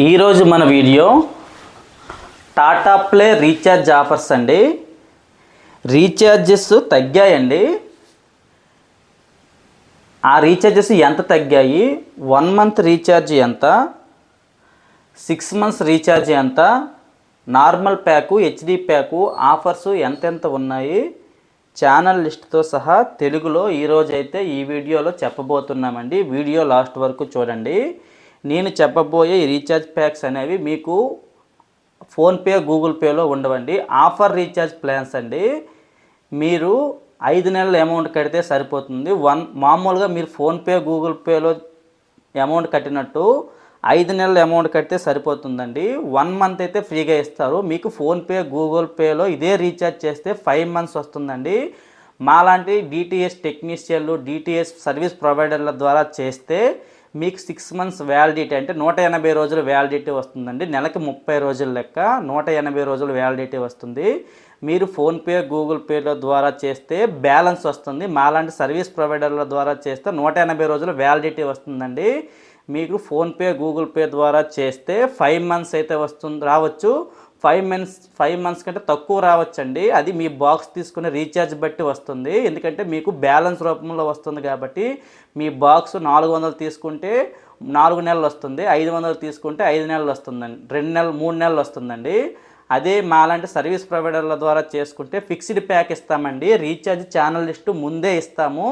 ఈరోజు మన video Tata play recharge offers అండి. రీఛార్జెస్ తగ్గాయండి. ఆ రీఛార్జెస్ ఎంత తగ్గాయి, 1 మంత్ రీఛార్జ్ ఎంత, 6 మంత్స్ రీఛార్జ్ ఎంత, normal pack, HD pack offers ఎంతెంత ఉన్నాయి, ఛానల్ లిస్ట్తో సహా తెలుగులో ఈరోజైతే ఈ వీడియోలో చెప్పబోతున్నామండి. వీడియో లాస్ట్ వరకు చూడండి. నేను చెప్పబోయే ఈ రీఛార్జ్ ప్యాక్స్ అనేవి మీకు ఫోన్పే, గూగుల్ పేలో ఉండవండి. ఆఫర్ రీఛార్జ్ ప్లాన్స్ అండి. మీరు 5 నెలల అమౌంట్ కడితే సరిపోతుంది. మామూలుగా మీరు ఫోన్పే, గూగుల్ పేలో అమౌంట్ కట్టినట్టు 5 నెలల అమౌంట్ కడితే సరిపోతుందండి. 1 మంత్ అయితే ఫ్రీగా ఇస్తారు. మీకు ఫోన్పే, గూగుల్ పేలో ఇదే రీఛార్జ్ చేస్తే 5 మంత్స్ వస్తుందండి. మాలాంటి డిటిఎస్ టెక్నీషియన్లు, డిటిఎస్ సర్వీస్ ప్రొవైడర్ల ద్వారా చేస్తే మీకు 6 మంత్స్ వ్యాలిడిటీ అంటే 180 రోజులు వ్యాలిడిటీ వస్తుందండి. నెలకి 30 రోజుల లెక్క 180 రోజులు వ్యాలిడిటీ వస్తుంది. మీరు ఫోన్పే, గూగుల్ పేల ద్వారా చేస్తే బ్యాలెన్స్ వస్తుంది. మాలాంటి సర్వీస్ ప్రొవైడర్ల ద్వారా చేస్తే 180 రోజులు వ్యాలిడిటీ వస్తుందండి. మీకు ఫోన్పే, గూగుల్ పే ద్వారా చేస్తే 5 మంత్స్ అయితే రావచ్చు. 5 మంత్స్ కంటే తక్కువ రావచ్చండి. అది మీ బాక్స్ తీసుకునే రీఛార్జ్ బట్టి వస్తుంది. ఎందుకంటే మీకు బ్యాలెన్స్ రూపంలో వస్తుంది కాబట్టి మీ బాక్స్ 400 తీసుకుంటే 4 నెలలు వస్తుంది, 500 తీసుకుంటే 5 నెలలు వస్తుందండి, 2 నెలలు 3 నెలలు వస్తుందండి. అదే మాలాంటి సర్వీస్ ప్రొవైడర్ల ద్వారా చేసుకుంటే ఫిక్స్డ్ ప్యాక్ ఇస్తామండి. రీఛార్జ్ ఛానల్ లిస్టు ముందే ఇస్తాము.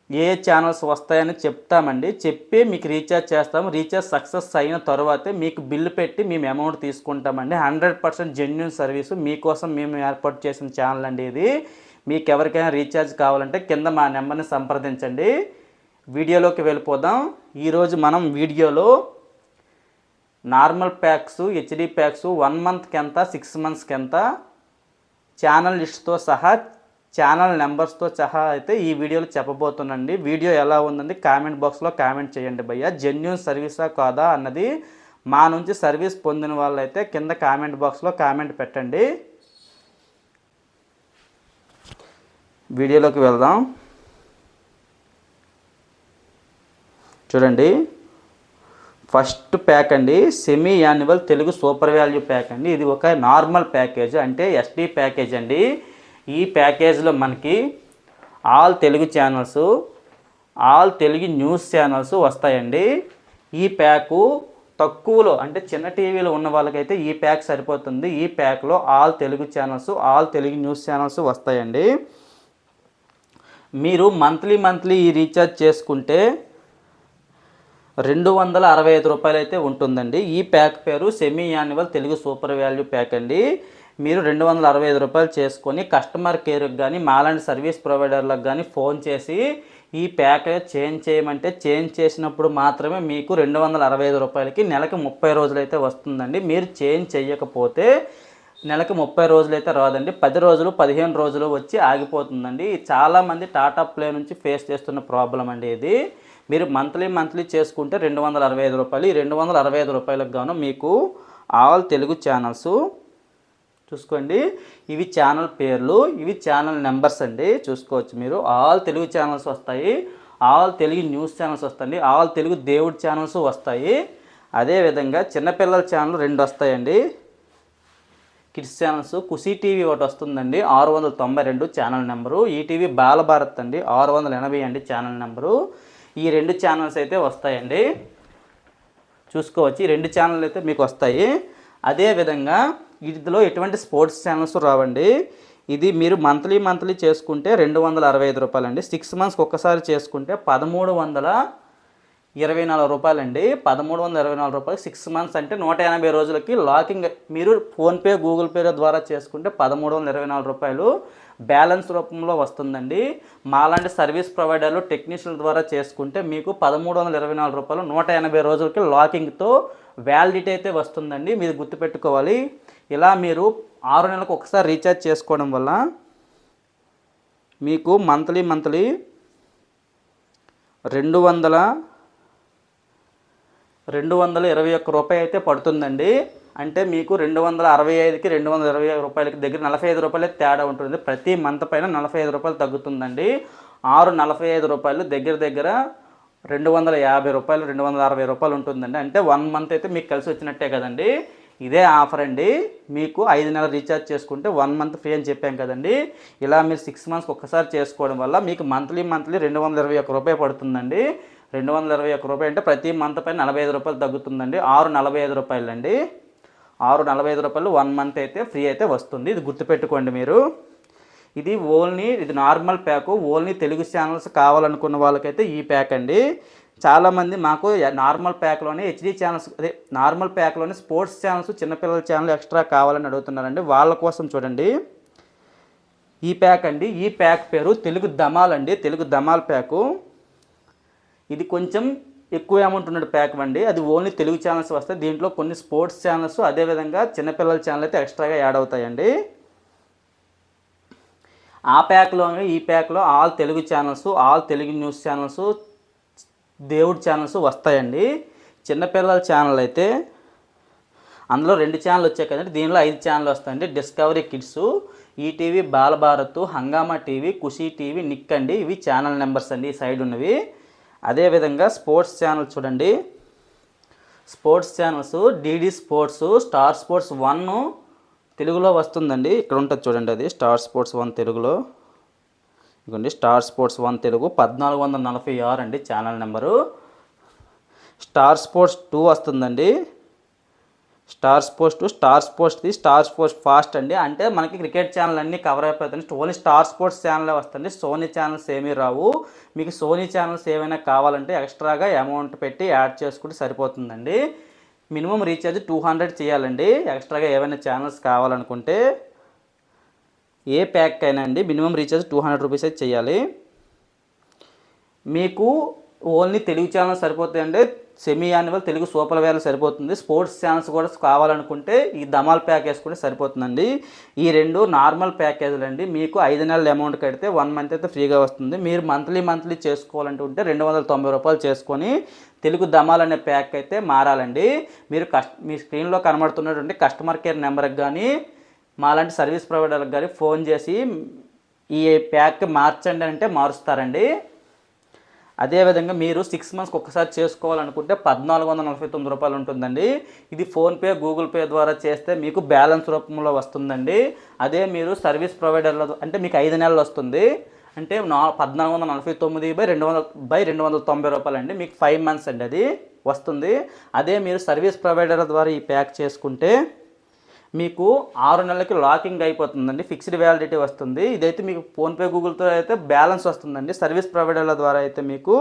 ఏ ఛానల్స్ వస్తాయని చెప్తామండి. చెప్పి మీకు రీఛార్జ్ చేస్తాము. రీఛార్జ్ సక్సెస్ అయిన తర్వాతే మీకు బిల్లు పెట్టి మేము అమౌంట్ తీసుకుంటామండి. 100% జెన్యూన్ సర్వీసు మీకోసం మేము ఏర్పాటు చేసిన ఛానల్ అండి ఇది. మీకు ఎవరికైనా రీఛార్జ్ కావాలంటే కింద మా నెంబర్ని సంప్రదించండి. వీడియోలోకి వెళ్ళిపోదాం. ఈరోజు మనం వీడియోలో నార్మల్ ప్యాక్స్, హెచ్డి ప్యాక్స్ 1 మంత్కి ఎంత, 6 మంత్స్కి ఎంత, ఛానల్ లిస్ట్తో సహా, ఛానల్ నెంబర్స్తో సహా అయితే ఈ వీడియోలో చెప్పబోతున్నాండి. వీడియో ఎలా ఉందండి కామెంట్ బాక్స్లో కామెంట్ చేయండి భయ్య. జెన్యూన్ సర్వీసా కాదా అన్నది మా నుంచి సర్వీస్ పొందిన వాళ్ళైతే కింద కామెంట్ బాక్స్లో కామెంట్ పెట్టండి. వీడియోలోకి వెళ్దాం. చూడండి, ఫస్ట్ ప్యాక్ అండి, semi annual Telugu super value pack అండి. ఇది ఒక నార్మల్ ప్యాకేజ్ అంటే ఎస్డి ప్యాకేజ్ అండి. ఈ ప్యాకేజ్లో మనకి all Telugu channels, all Telugu news channels వస్తాయండి. ఈ ప్యాకు తక్కువలో అంటే చిన్న టీవీలో ఉన్న వాళ్ళకైతే ఈ ప్యాక్ సరిపోతుంది. ఈ ప్యాక్లో all Telugu channels, all Telugu news channels వస్తాయండి. మీరు మంత్లీ ఈ రీఛార్జ్ చేసుకుంటే 265 రూపాయలు అయితే ఉంటుందండి. ఈ ప్యాక్ పేరు semi annual Telugu super value pack అండి. మీరు 265 రూపాయలు చేసుకొని కస్టమర్ కేర్కి కానీ మాలాంటి సర్వీస్ ప్రొవైడర్లకు కానీ ఫోన్ చేసి ఈ ప్యాకేజ్ చేంజ్ చేయమంటే చేంజ్ చేసినప్పుడు మాత్రమే మీకు 265 రూపాయలకి నెలకి 30 రోజులు అయితే వస్తుందండి. మీరు చేంజ్ చేయకపోతే నెలకి 30 రోజులు అయితే రాదండి. 10 రోజులు 15 రోజులు వచ్చి ఆగిపోతుందండి. చాలామంది టాటా ప్లే నుంచి ఫేస్ చేస్తున్న ప్రాబ్లం అండి ఇది. మీరు మంత్లీ చేసుకుంటే 265 రూపాయలు. ఈ 265 రూపాయలకు గాను మీకు ఆల్ తెలుగు ఛానల్స్ చూసుకోండి. ఇవి ఛానల్ పేర్లు, ఇవి ఛానల్ నెంబర్స్ అండి. చూసుకోవచ్చు మీరు. ఆల్ తెలుగు ఛానల్స్ వస్తాయి, ఆల్ తెలుగు న్యూస్ ఛానల్స్ వస్తాయండి, ఆల్ తెలుగు దేవుడి ఛానల్స్ వస్తాయి. అదేవిధంగా చిన్నపిల్లల ఛానల్ 2 వస్తాయండి. కిడ్స్ ఛానల్స్ ఖుషీ టీవీ ఒకటి వస్తుందండి, 692 ఛానల్ నెంబరు. ఈటీవీ బాలభారత్ అండి, 680 అండి ఛానల్ నెంబరు. ఈ 2 ఛానల్స్ అయితే వస్తాయండి. చూసుకోవచ్చు, ఈ 2 ఛానల్ అయితే మీకు వస్తాయి. అదేవిధంగా ఇందులో ఎటువంటి స్పోర్ట్స్ ఛానల్స్ రావండి. ఇది మీరు మంత్లీ చేసుకుంటే 265 రూపాయలండి. 6 మంత్స్కి ఒక్కసారి చేసుకుంటే 1324 రూపాయలండి. 1324 రూపాయలు 6 మంత్స్ అంటే 180 రోజులకి లాకింగ్. మీరు ఫోన్పే, గూగుల్ పే ద్వారా చేసుకుంటే 1324 రూపాయలు బ్యాలెన్స్ రూపంలో వస్తుందండి. మాలాంటి సర్వీస్ ప్రొవైడర్లు, టెక్నీషియన్ల ద్వారా చేసుకుంటే మీకు 1324 రూపాయలు 180 రోజులకి లాకింగ్తో వ్యాలిడిటీ అయితే వస్తుందండి. మీరు గుర్తుపెట్టుకోవాలి. ఇలా మీరు 6 నెలలకు ఒకసారి రీఛార్జ్ చేసుకోవడం వల్ల మీకు మంత్లీ 221 రూపాయలు అయితే పడుతుందండి. అంటే మీకు 265కి 220 రూపాయలకి దగ్గర 45 రూపాయలు తేడా ఉంటుంది. ప్రతి మంత్ పైన 45 రూపాయలు తగ్గుతుందండి. 645 రూపాయలు దగ్గర రూపాయలు 260 ఉంటుందండి. అంటే 1 మంత్ అయితే మీకు కలిసి వచ్చినట్టే కదండి. ఇదే ఆఫర్ అండి. మీకు 5 నెలలు రీఛార్జ్ చేసుకుంటే 1 మంత్ ఫ్రీ అని చెప్పాం కదండి. ఇలా మీరు 6 మంత్స్కి ఒక్కసారి చేసుకోవడం వల్ల మీకు మంత్లీ 221 రూపాయి పడుతుందండి. 221 అంటే ప్రతి మంత్ పైన 45 రూపాయలు తగ్గుతుందండి. 645 రూపాయలు అండి. 645 రూపాయలు 1 మంత్ అయితే ఫ్రీ అయితే వస్తుంది. ఇది గుర్తుపెట్టుకోండి మీరు. ఇది normal pack. Only Telugu channels కావాలనుకున్న వాళ్ళకైతే ఈ ప్యాక్ అండి. చాలామంది మాకు నార్మల్ ప్యాక్లోనే హెచ్డి ఛానల్స్, నార్మల్ ప్యాక్లోనే స్పోర్ట్స్ ఛానల్స్, చిన్నపిల్లల ఛానల్ ఎక్స్ట్రా కావాలని అడుగుతున్నారండి. వాళ్ళ కోసం చూడండి ఈ ప్యాక్ అండి. ఈ ప్యాక్ పేరు తెలుగు ధమాల్ అండి. తెలుగు ధమాల్ ప్యాకు. ఇది కొంచెం ఎక్కువ అమౌంట్ ఉన్న ప్యాక్ అండి. అది ఓన్లీ తెలుగు ఛానల్స్ వస్తాయి. దీంట్లో కొన్ని స్పోర్ట్స్ ఛానల్స్, అదేవిధంగా చిన్నపిల్లల ఛానల్ అయితే ఎక్స్ట్రాగా యాడ్ అవుతాయండి. ఆ ప్యాక్లోనే ఈ ప్యాక్లో all Telugu channels, all Telugu news channels, దేవుడి ఛానల్స్ వస్తాయండి. చిన్నపిల్లల ఛానల్ అయితే అందులో 2 ఛానల్ వచ్చాయి కదండి. దీనిలో 5 ఛానల్ వస్తాయండి. డిస్కవరీ కిడ్స్, ఈటీవీ, బాలభారత్, హంగామా టీవీ, ఖుషీ టీవీ, నిక్ అండి. ఇవి ఛానల్ నెంబర్స్ అండి ఈ సైడ్ ఉన్నవి. అదేవిధంగా స్పోర్ట్స్ ఛానల్ చూడండి. Sports channels DD sports, star sports 1 తెలుగులో వస్తుందండి. ఇక్కడ ఉంటుంది చూడండి, అది స్టార్ స్పోర్ట్స్ 1 తెలుగులో. ఇదిగోండి స్టార్ స్పోర్ట్స్ 1 తెలుగు 1446 అండి ఛానల్ నెంబరు. స్టార్ స్పోర్ట్స్ 2 వస్తుందండి. Star Sports 2, Star Sports 3, Star Sports first అండి. అంటే మనకి క్రికెట్ ఛానల్ అన్నీ కవర్ అయిపోతాయి. ఓన్లీ స్టార్ స్పోర్ట్స్ ఛానలే వస్తుంది. సోనీ ఛానల్స్ ఏమీ రావు. మీకు సోనీ ఛానల్స్ ఏమైనా కావాలంటే ఎక్స్ట్రాగా అమౌంట్ పెట్టి యాడ్ చేసుకుంటే సరిపోతుందండి. మినిమం రీఛార్జ్ 200 చేయాలండి. ఎక్స్ట్రాగా ఏమైనా ఛానల్స్ కావాలనుకుంటే ఏ ప్యాక్ అయినా అండి మినిమం రీఛార్జ్ 200 రూపీస్ అయితే చేయాలి. మీకు ఓన్లీ తెలుగు ఛానల్ సరిపోతాయండి. Semi annual Telugu super value సరిపోతుంది. స్పోర్ట్స్ ఛానల్స్ కూడా కావాలనుకుంటే ఈ ధమాల్ ప్యాక్ వేసుకుంటే సరిపోతుందండి. ఈ 2 నార్మల్ ప్యాకేజీలు అండి. మీకు 5 నెలల అమౌంట్ కడితే 1 మంత్ అయితే ఫ్రీగా వస్తుంది. మీరు మంత్లీ చేసుకోవాలంటే 290 రూపాయలు చేసుకొని తెలుగు ధమాల్ అనే ప్యాక్ అయితే మారాలండి. మీరు మీ స్క్రీన్లో కనబడుతున్నటువంటి కస్టమర్ కేర్ నెంబర్కి కానీ మాలాంటి సర్వీస్ ప్రొవైడర్కి కానీ ఫోన్ చేసి ఈ ప్యాక్ మార్చండి అంటే మారుస్తారండి. అదేవిధంగా మీరు 6 మంత్స్కి ఒక్కసారి చేసుకోవాలనుకుంటే 1449 రూపాయలు ఉంటుందండి. ఇది ఫోన్పే, గూగుల్ పే ద్వారా చేస్తే మీకు బ్యాలెన్స్ రూపంలో వస్తుందండి. అదే మీరు సర్వీస్ ప్రొవైడర్లో అంటే మీకు 5 నెలలు వస్తుంది. అంటే 1449/290 రూపాయలు అండి. మీకు 5 మంత్స్ అండి అది వస్తుంది. అదే మీరు సర్వీస్ ప్రొవైడర్ ద్వారా ఈ ప్యాక్ చేసుకుంటే మీకు 6 నెలలకి లాకింగ్ అయిపోతుందండి. ఫిక్స్డ్ వ్యాలిడిటీ వస్తుంది. ఇదైతే మీకు ఫోన్పే, గూగుల్తో అయితే బ్యాలెన్స్ వస్తుందండి. సర్వీస్ ప్రొవైడర్ల ద్వారా అయితే మీకు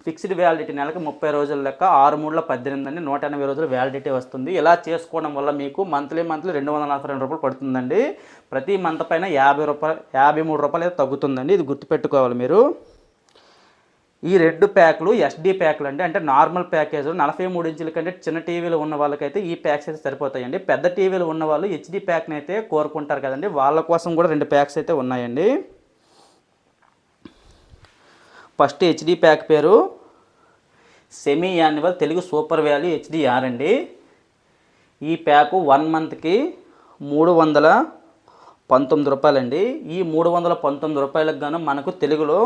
ఫిక్స్డ్ వ్యాలిడిటీ నెలకి 30 రోజుల లెక్క, 6×3=18 అండి. 180 రోజులు వ్యాలిడిటీ వస్తుంది. ఇలా చేసుకోవడం వల్ల మీకు మంత్లీ 242 రూపాయలు పడుతుందండి. ప్రతి మంత్ పైన 53 రూపాయలు అయితే తగ్గుతుందండి. ఇది గుర్తుపెట్టుకోవాలి మీరు. ఈ 2 ప్యాక్లు ఎస్డి ప్యాక్లు అండి. అంటే నార్మల్ ప్యాకేజ్ 43 ఇంచుల కంటే చిన్న టీవీలు ఉన్న వాళ్ళకైతే ఈ ప్యాక్స్ అయితే సరిపోతాయండి. పెద్ద టీవీలు ఉన్న వాళ్ళు హెచ్డి ప్యాక్ని అయితే కోరుకుంటారు కదండి. వాళ్ళ కోసం కూడా 2 ప్యాక్స్ అయితే ఉన్నాయండి. ఫస్ట్ హెచ్డి ప్యాక్ పేరు semi annual Telugu super value HDR అండి. ఈ ప్యాకు 1 మంత్కి 319 రూపాయలండి. ఈ 319 రూపాయలకు గాను మనకు తెలుగులో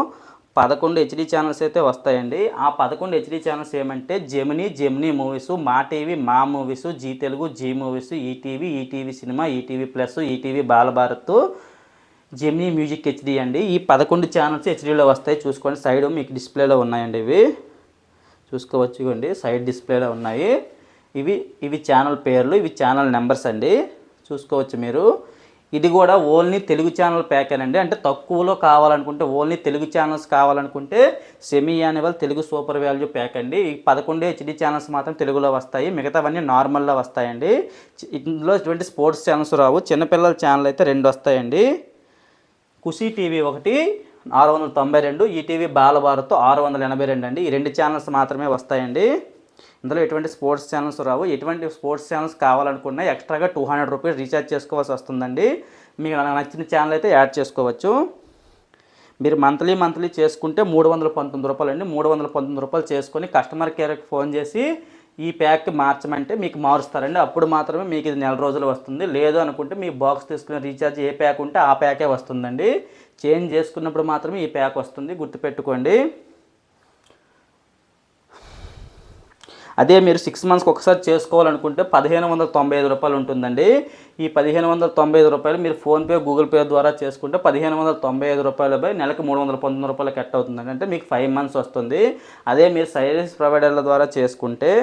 11 హెచ్డి ఛానల్స్ అయితే వస్తాయండి. ఆ 11 హెచ్డి ఛానల్స్ ఏమంటే Gemini movies, Maa TV Maa movies, Zee Telugu Zee movies, ETV cinema, ETV plus, ETV Balabharat, Gemini music HD అండి. ఈ 11 ఛానల్స్ హెచ్డీలో వస్తాయి. చూసుకోండి, సైడ్ మీకు డిస్ప్లేలో ఉన్నాయండి. ఇవి చూసుకోవచ్చు, ఇవ్వండి సైడ్ డిస్ప్లేలో ఉన్నాయి. ఇవి ఛానల్ పేర్లు, ఇవి ఛానల్ నెంబర్స్ అండి. చూసుకోవచ్చు మీరు. ఇది కూడా ఓన్లీ తెలుగు ఛానల్ ప్యాకేనండి. అంటే తక్కువలో కావాలనుకుంటే, ఓన్లీ తెలుగు ఛానల్స్ కావాలనుకుంటే semi annual Telugu super value pack అండి. ఈ 11 హెచ్డి ఛానల్స్ మాత్రం తెలుగులో వస్తాయి, మిగతావన్నీ నార్మల్లో వస్తాయండి. ఇందులో ఇటువంటి స్పోర్ట్స్ ఛానల్స్ రావు. చిన్నపిల్లల ఛానల్ అయితే 2 వస్తాయండి. ఖుషీ టీవీ ఒకటి 692, ఈటీవీ బాలభారత్ 682 అండి. ఈ 2 ఛానల్స్ మాత్రమే వస్తాయండి. ఇందులో ఎటువంటి స్పోర్ట్స్ ఛానల్స్ రావు. ఎటువంటి స్పోర్ట్స్ ఛానల్స్ కావాలనుకున్నా ఎక్స్ట్రాగా 200 రూపీస్ రీఛార్జ్ చేసుకోవాల్సి వస్తుందండి. మీకు నచ్చిన ఛానల్ అయితే యాడ్ చేసుకోవచ్చు. మీరు మంత్లీ చేసుకుంటే 319 రూపాయలు అండి. 319 రూపాయలు చేసుకొని కస్టమర్ కేర్కి ఫోన్ చేసి ఈ ప్యాక్ మార్చమంటే మీకు మారుస్తారండి. అప్పుడు మాత్రమే మీకు ఇది నెల రోజులు వస్తుంది. లేదు అనుకుంటే మీ బాక్స్ తీసుకునే రీఛార్జ్ ఏ ప్యాక్ ఉంటే ఆ ప్యాకే వస్తుందండి. చేంజ్ చేసుకున్నప్పుడు మాత్రమే ఈ ప్యాక్ వస్తుంది, గుర్తుపెట్టుకోండి. అదే మీరు 6 మంత్స్కి ఒకసారి చేసుకోవాలనుకుంటే 1595 రూపాయలు ఉంటుందండి. ఈ 1595 రూపాయలు మీరు ఫోన్పే, గూగుల్ పే ద్వారా చేసుకుంటే 1595 రూపాయలపై నెలకు 319 రూపాయలు కట్ అవుతుందండి. అంటే మీకు 5 మంత్స్ వస్తుంది. అదే మీరు సర్వీస్ ప్రొవైడర్ల ద్వారా చేసుకుంటే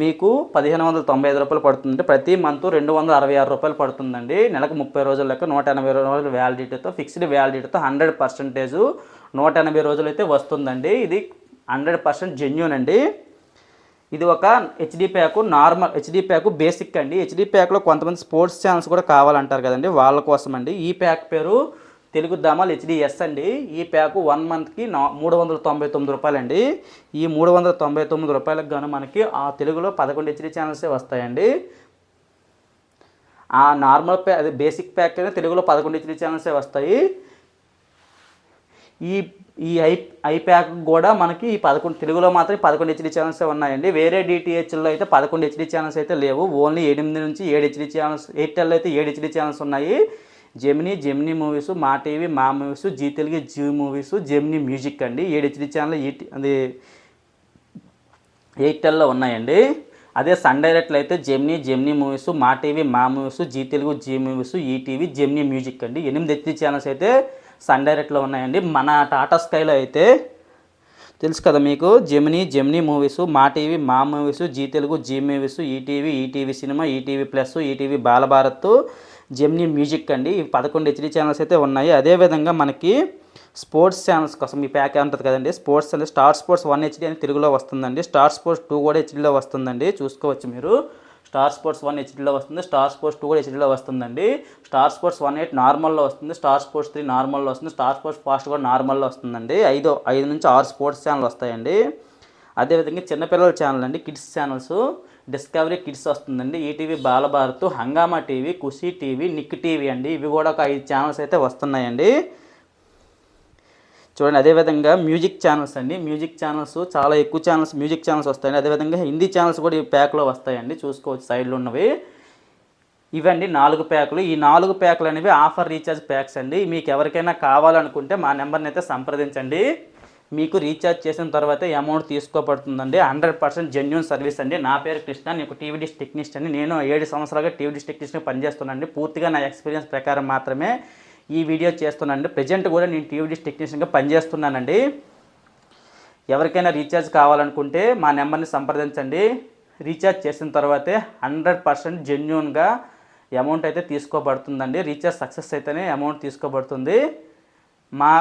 మీకు 1595 రూపాయలు పడుతుంది. ప్రతి మంత్ 266 రూపాయలు పడుతుందండి. నెలకు 30 రోజుల లెక్క 180 రోజుల వ్యాలిడిటీతో, ఫిక్స్డ్ వ్యాలిడిటీతో 100% 180 రోజులు అయితే వస్తుందండి. ఇది 100% జెన్యూన్ అండి. ఇది ఒక HD pack, normal HD pack basic అండి. హెచ్డి ప్యాక్లో కొంతమంది స్పోర్ట్స్ ఛానల్స్ కూడా కావాలంటారు కదండి, వాళ్ళ కోసం అండి. ఈ ప్యాక్ పేరు తెలుగు ధామాల్ హెచ్డిఎస్ అండి. ఈ ప్యాకు 1 మంత్కి 399 రూపాయలండి. ఈ 399 రూపాయలకు గాను మనకి ఆ తెలుగులో 11 హెచ్డి ఛానల్సే వస్తాయండి. ఆ నార్మల్ ప్యాక్, అదే బేసిక్ ప్యాక్ అయితే తెలుగులో 11 హెచ్డి ఛానల్సే వస్తాయి. ఈ ఐ ప్యాక్ కూడా మనకి 11 తెలుగులో మాత్రం 11 హెచ్డి ఛానల్సే ఉన్నాయండి. వేరే డిటిహెచ్లో అయితే 11 హెచ్డి ఛానల్స్ అయితే లేవు. ఓన్లీ 8 నుంచి 7 హెచ్డి ఛానల్స్, ఎయిర్టెల్ అయితే 7 హెచ్డి ఛానల్స్ ఉన్నాయి. Gemini movies, Maa TV Maa movies, Zee Telugu Zee movies, Gemini music అండి 7 హెచ్డి ఛానల్ అది ఎయిర్టెల్లో ఉన్నాయండి. అదే సన్ డైరెక్ట్లో అయితే Gemini movies, Maa TV Maa movies, Zee Telugu Zee movies, ETV, Gemini music అండి 8 హెచ్డి ఛానల్స్ అయితే సన్ డైరెక్ట్లో ఉన్నాయండి. మన టాటా స్కైలో అయితే తెలుసు కదా మీకు, Gemini movies, Maa TV Maa movies, Zee Telugu Zee movies, ETV cinema, ETV plus, ETV Balabharat, Gemini music అండి. ఇవి 11 హెచ్డి ఛానల్స్ అయితే ఉన్నాయి. అదేవిధంగా మనకి స్పోర్ట్స్ ఛానల్స్ కోసం ఈ ప్యాక్ ఉంటుంది కదండి, స్పోర్ట్స్ అంటే స్టార్ స్పోర్ట్స్ 1 హెచ్డి అని తెలుగులో వస్తుందండి. స్టార్ స్పోర్ట్స్ 2 కూడా హెచ్డీలో వస్తుందండి. చూసుకోవచ్చు మీరు. స్టార్ స్పోర్ట్స్ 1 హెచ్డీలో వస్తుంది, స్టార్ స్పోర్ట్స్ 2 కూడా హెచ్డీలో వస్తుందండి. స్టార్ స్పోర్ట్స్ 1.8 నార్మల్లో వస్తుంది, స్టార్ స్పోర్ట్స్ 3 నార్మల్లో వస్తుంది, స్టార్ స్పోర్ట్స్ ఫాస్ట్ కూడా నార్మల్లో వస్తుందండి. 5 నుంచి 6 స్పోర్ట్స్ ఛానల్ వస్తాయండి. అదేవిధంగా చిన్నపిల్లల ఛానల్ అండి, కిడ్స్ ఛానల్స్, డిస్కవరీ కిడ్స్ వస్తుందండి, ఈటీవీ బాలభారత్, హంగామా టీవీ, ఖుషీ టీవీ, నిక్ టీవీ అండి. ఇవి కూడా ఒక 5 ఛానల్స్ అయితే వస్తున్నాయండి. చూడండి. అదేవిధంగా మ్యూజిక్ ఛానల్స్ అండి, మ్యూజిక్ ఛానల్స్ చాలా ఎక్కువ ఛానల్స్ మ్యూజిక్ ఛానల్స్ వస్తాయండి. అదేవిధంగా హిందీ ఛానల్స్ కూడా ఈ ప్యాక్లో వస్తాయండి. చూసుకోవచ్చు సైడ్లో ఉన్నవి. ఇవండి 4 ప్యాకులు. ఈ 4 ప్యాకులు అనేవి ఆఫర్ రీఛార్జ్ ప్యాక్స్ అండి. మీకు ఎవరికైనా కావాలనుకుంటే మా నెంబర్ని అయితే సంప్రదించండి. మీకు రీఛార్జ్ చేసిన తర్వాత అమౌంట్ తీసుకోబడుతుందండి. 100% జెన్యూన్ సర్వీస్ అండి. నా పేరు కృష్ణ, నేను టీవీ డిష్ టెక్నీషియన్. నేను 7 సంవత్సరాలుగా టీవీ డిష్ టెక్నీషియన్ పనిచేస్తున్నానండి. పూర్తిగా నా ఎక్స్పీరియన్స్ ప్రకారం మాత్రమే ఈ వీడియో చేస్తున్నానండి. ప్రజెంట్ కూడా నేను టీవీ డిష్ టెక్నీషియన్గా పనిచేస్తున్నానండి. ఎవరికైనా రీఛార్జ్ కావాలనుకుంటే మా నెంబర్ని సంప్రదించండి. రీఛార్జ్ చేసిన తర్వాతే 100% జెన్యూన్గా అమౌంట్ అయితే తీసుకోబడుతుందండి. రీఛార్జ్ సక్సెస్ అయితేనే అమౌంట్ తీసుకోబడుతుంది. మా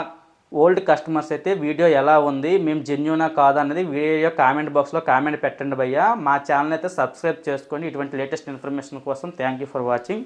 ఓల్డ్ కస్టమర్స్ అయితే వీడియో ఎలా ఉంది, మేము జెన్యూనా కాదా అనేది వీడియో కామెంట్ బాక్స్లో కామెంట్ పెట్టండి భయ్యా. మా ఛానల్ అయితే సబ్స్క్రైబ్ చేసుకోండి ఇటువంటి లేటెస్ట్ ఇన్ఫర్మేషన్ కోసం. Thank you for watching.